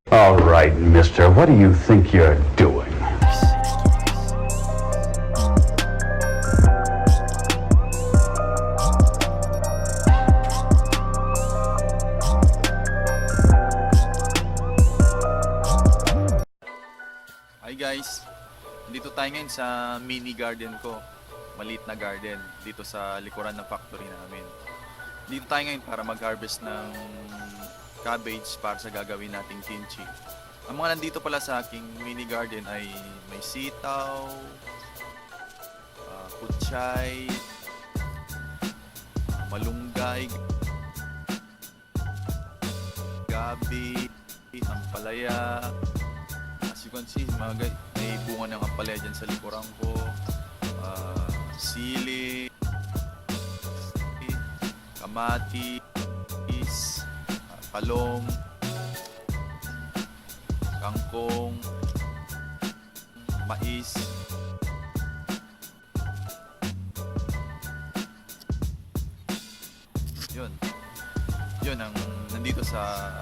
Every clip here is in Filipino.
All right, mister, what do you think you're doing? Hi guys, dito tayo ngayon sa mini garden ko. Maliit na garden dito sa likuran ng factory namin. Dito tayo ngayon para mag-harvest ng cabbage para sa gagawin nating kimchi. Ang mga nandito pala sa aking mini garden ay may sitaw, kutsay, malunggay, gabi, ampalaya. As you can see, mga guys, may bunga ng ampalaya dyan sa likuran ko. Sili, kamatis, talong, kangkong, mais. Yun ang nandito sa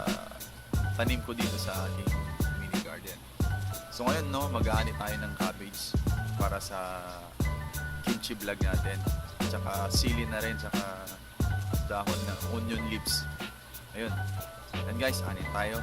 tanim ko dito sa aking mini garden. So ngayon mag-aani tayo ng cabbage para sa kimchi vlog natin. Tsaka sili na rin, tsaka dahon ng onion leaves. Ayun. And guys, anin tayo.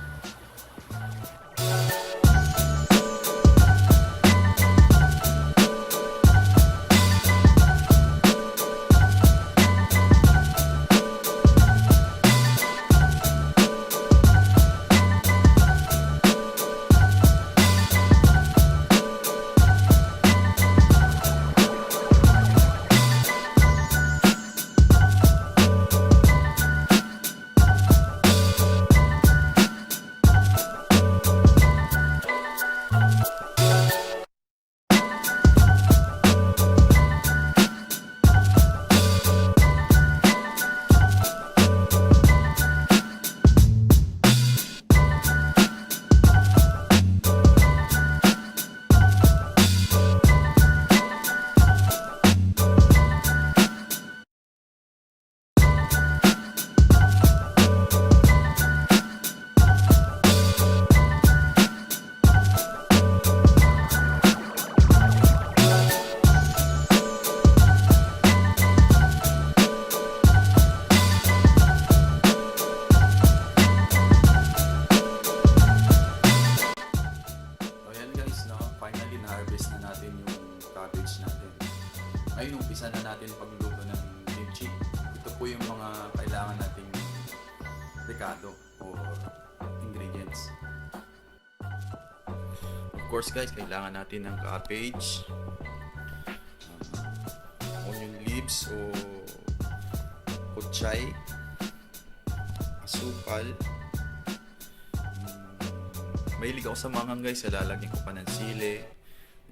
Finally, na-harvest na natin yung cabbage natin. Ngayon, umpisa na natin pagluto ng kimchi. Ito po yung mga kailangan nating rekado or ingredients. Of course guys, kailangan natin ng cabbage, onion leaves o kutsay, asukal. Mahilig ako sa manghang guys, lalagyan ko pa ng sili,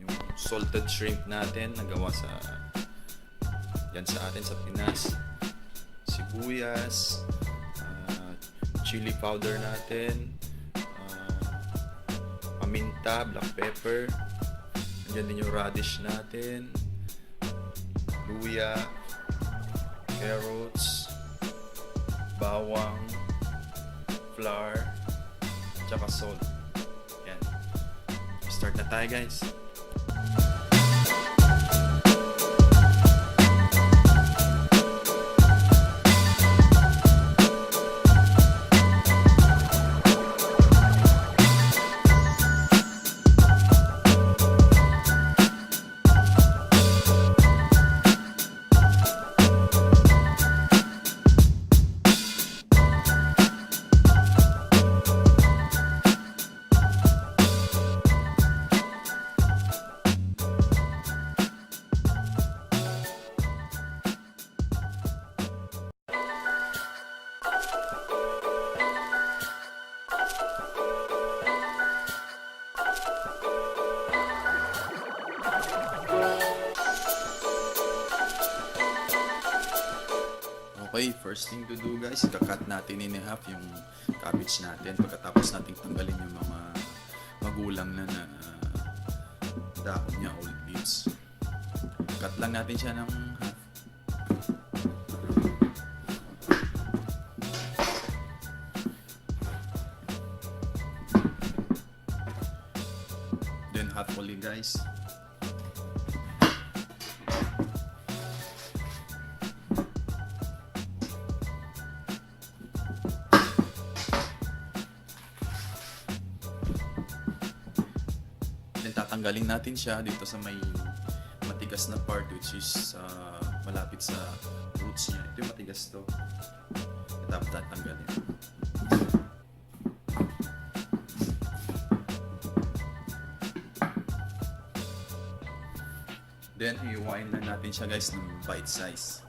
yung salted shrimp natin na gawa sa yan sa atin sa Pinas, sibuyas, chili powder natin, paminta, black pepper, andyan din yung radish natin, luya, carrots, bawang, flour, tsaka salt. Start na tayo guys. Okay, first thing to do guys, kakat natin in half yung cabbage natin pagkatapos natin tanggalin yung mga magulang na dahon niya, old leaves. Cut lang natin siya ng half. half fully guys. Then tatanggalin natin siya dito sa may matigas na part, which is malapit sa roots niya. Ito yung matigas to. Tapos tatanggalin. Then hiwain na natin siya guys ng bite size.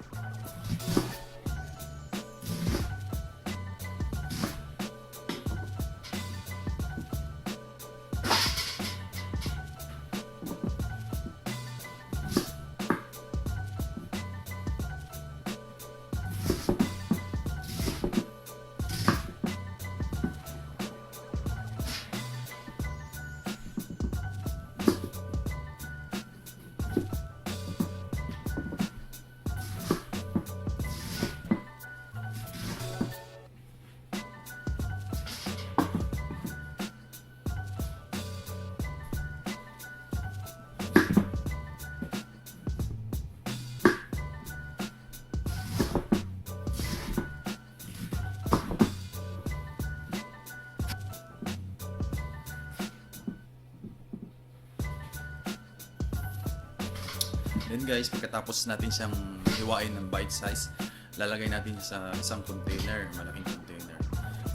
Then guys, pagkatapos natin siyang hiwain ng bite size, lalagay natin siya sa isang container, malaking container.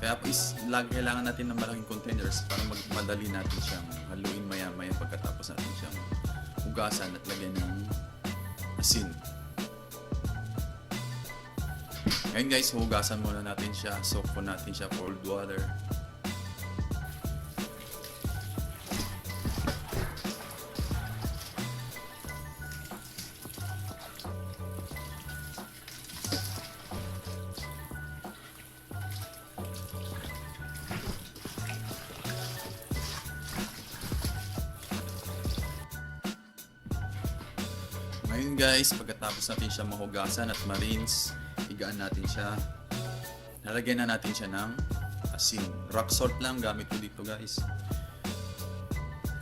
Kaya kailangan natin ng malaking containers para madali natin siyang haluin maya-maya pagkatapos natin siyang hugasan at lagyan ng asin. Ngayon guys, hugasan muna natin siya, soak po natin siya cold water. Ngayon guys, pagkatapos natin siya mahugasan at ma-rinse, higaan natin siya. Lalagyan na natin siya ng asin. Rock salt lang gamit ko dito guys.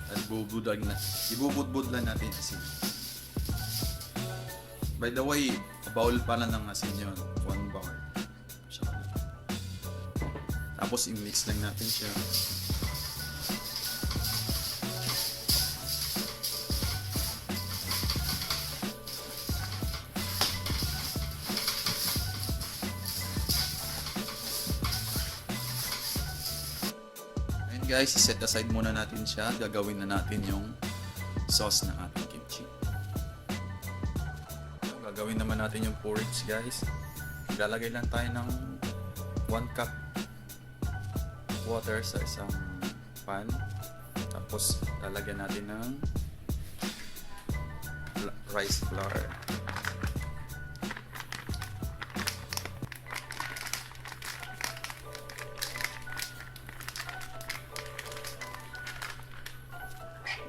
At ibubudbud lang natin asin. By the way, bowl pala ng asin yun. 1 bar. Tapos i-mix lang natin siya. Guys, set aside muna natin siya. Gagawin na natin yung sauce ng ating kimchi. Gagawin naman natin yung porridge guys. Lalagay lang tayo ng 1 cup water sa isang pan. Tapos lalagyan natin ng rice flour.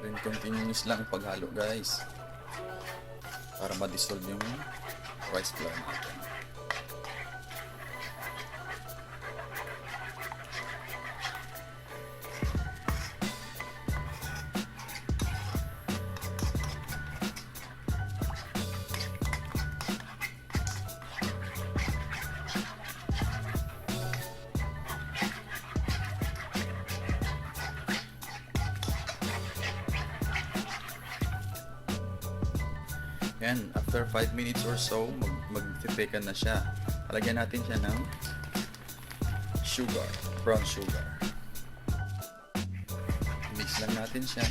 Then continuous lang paghalo guys para ma-dissolve yung rice flour natin. Yan, after 5 minutes or so, mag-thicken na siya. Lagyan natin siya ng sugar, brown sugar. Mix lang natin siya.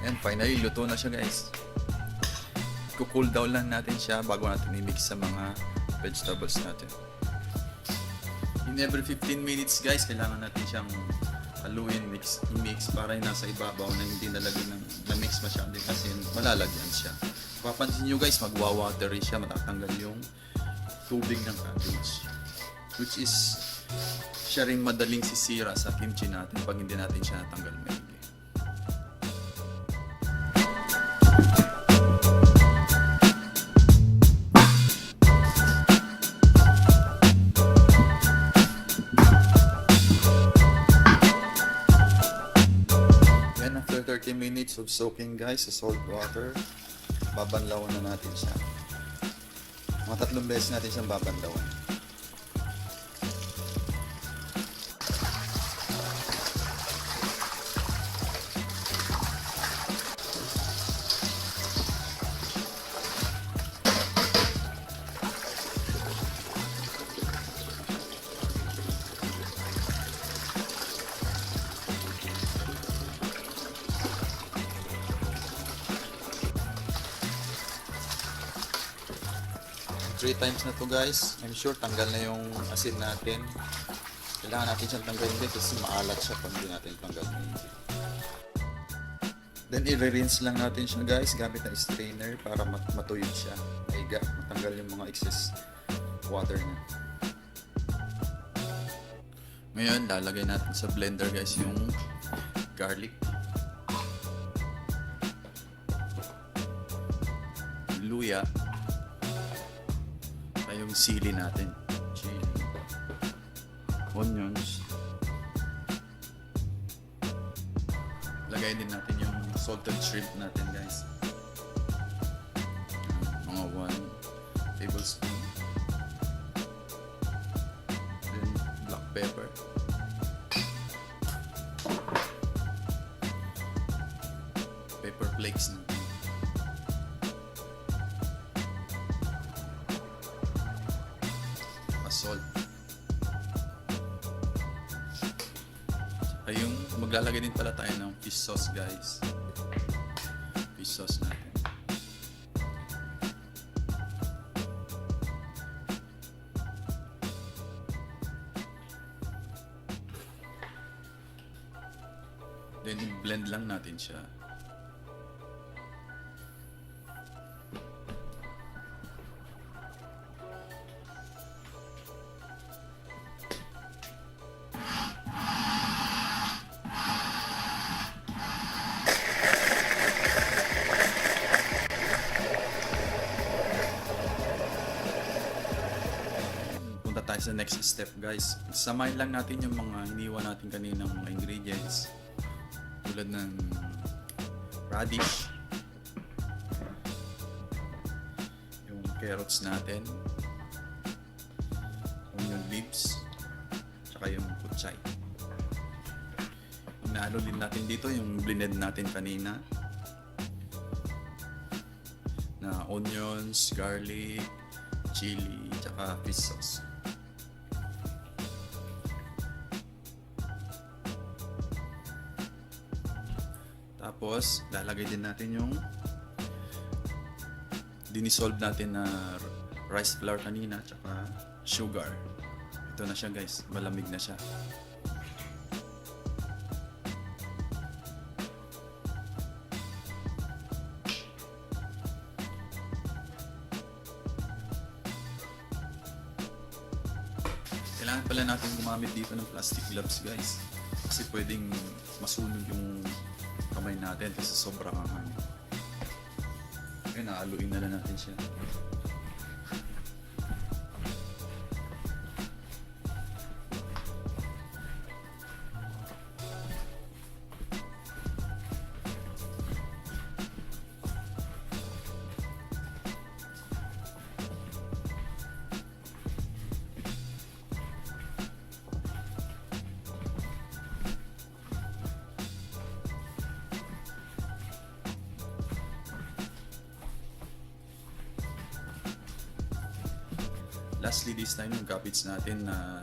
And finally, luto na siya guys. Cool down lang natin siya bago natin i-mix sa mga vegetables natin. In every 15 minutes guys, kailangan natin siyang haluin, i-mix para yung nasa ibabaw na hindi nalagyan ng na-mix masyado kasi malalagyan siya. Papansin nyo guys, magwa-watery siya, matatanggal yung tubig ng cabbage. Which is, siya rin madaling sisira sa kimchi natin pag hindi natin siya natanggal maigi. Then after 30 minutes of soaking guys sa salt water, babanlawan na natin siya. Mga 3 beses natin siyang babanlawan. Three times na to guys. I'm sure tanggal na yung asin natin. Kailangan natin siyang tanggalin din kasi maalat siya pag hindi natin tanggalin. Then i-rinse lang natin siya guys gamit ang strainer para matuyod siya. Maiga, matanggal yung mga excess water niya. Ngayon lalagay natin sa blender guys yung garlic, luya, yung sili natin, chili, onions, lagay din natin yung salted shrimp natin guys, mga 1 tablespoon, then black pepper, pepper flakes natin, salt. Ay yung maglalagay din pala tayo ng fish sauce guys. Fish sauce natin. Then blend lang natin siya. Tayo sa next step guys. Samahin lang natin yung mga iniwan natin kaninang mga ingredients tulad ng radish, yung carrots natin, onion leaves, tsaka yung kutsay. Inalo din natin dito yung blended natin kanina na onions, garlic, chili, tsaka fish sauce. Tapos, lalagay din natin yung dinisolve natin na rice flour kanina tsaka sugar. Ito na siya guys, malamig na siya. Kailangan pala natin gumamit dito ng plastic gloves guys. Kasi pwedeng masunog yung kamay natin kasi sobrang hangin. Okay, naaluin na lang natin siya. Lastly this time yung cabbage natin na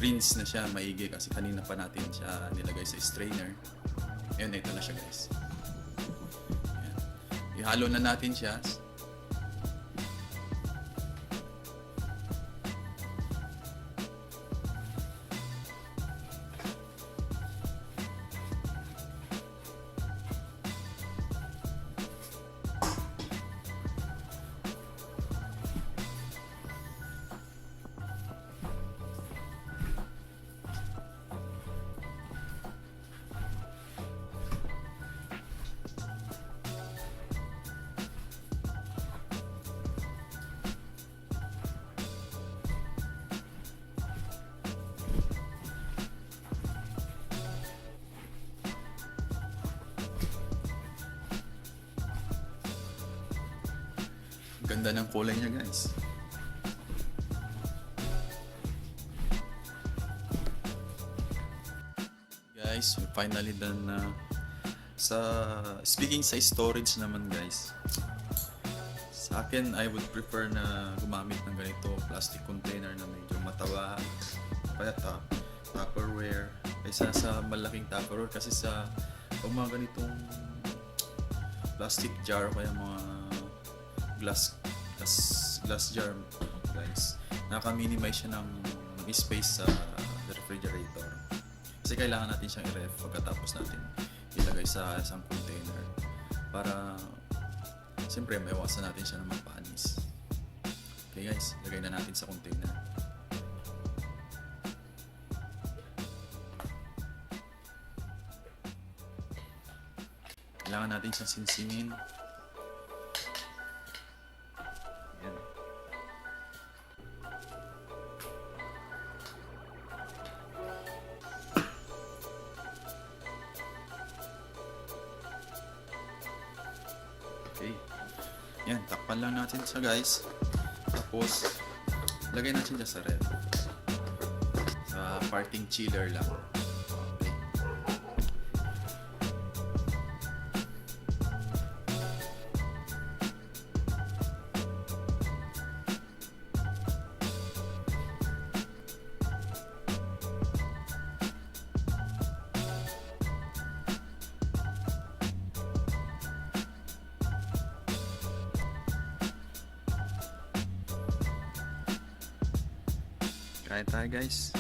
rinse na siya maigi kasi kanina pa natin siya nilagay sa strainer. Ayan, ito na siya guys. Ayan. Ihalo na natin siya. Ganda ng kulay niya, guys. Guys, we finally done na. Speaking sa storage naman, guys. Sa akin, I would prefer na gumamit ng ganito plastic container na medyo mataba, kaya Tupperware, kaysa sa malaking Tupperware. Kasi sa mga ganitong plastic jar, kaya mga glass jar, guys, naka-minimize siya ng space sa refrigerator. Kasi kailangan natin siyang i-ref pagkatapos natin ilagay sa isang container para siyempre maiwasan natin siya ng magpanis. Okay guys, lagay na natin sa container. Kailangan natin siyang sinsinin. Yan. Okay. Yan, takpan lang natin siya, guys. Tapos, lagay natin siya sa ref. Sa parting chiller lang. Okay. Kain tayo, guys.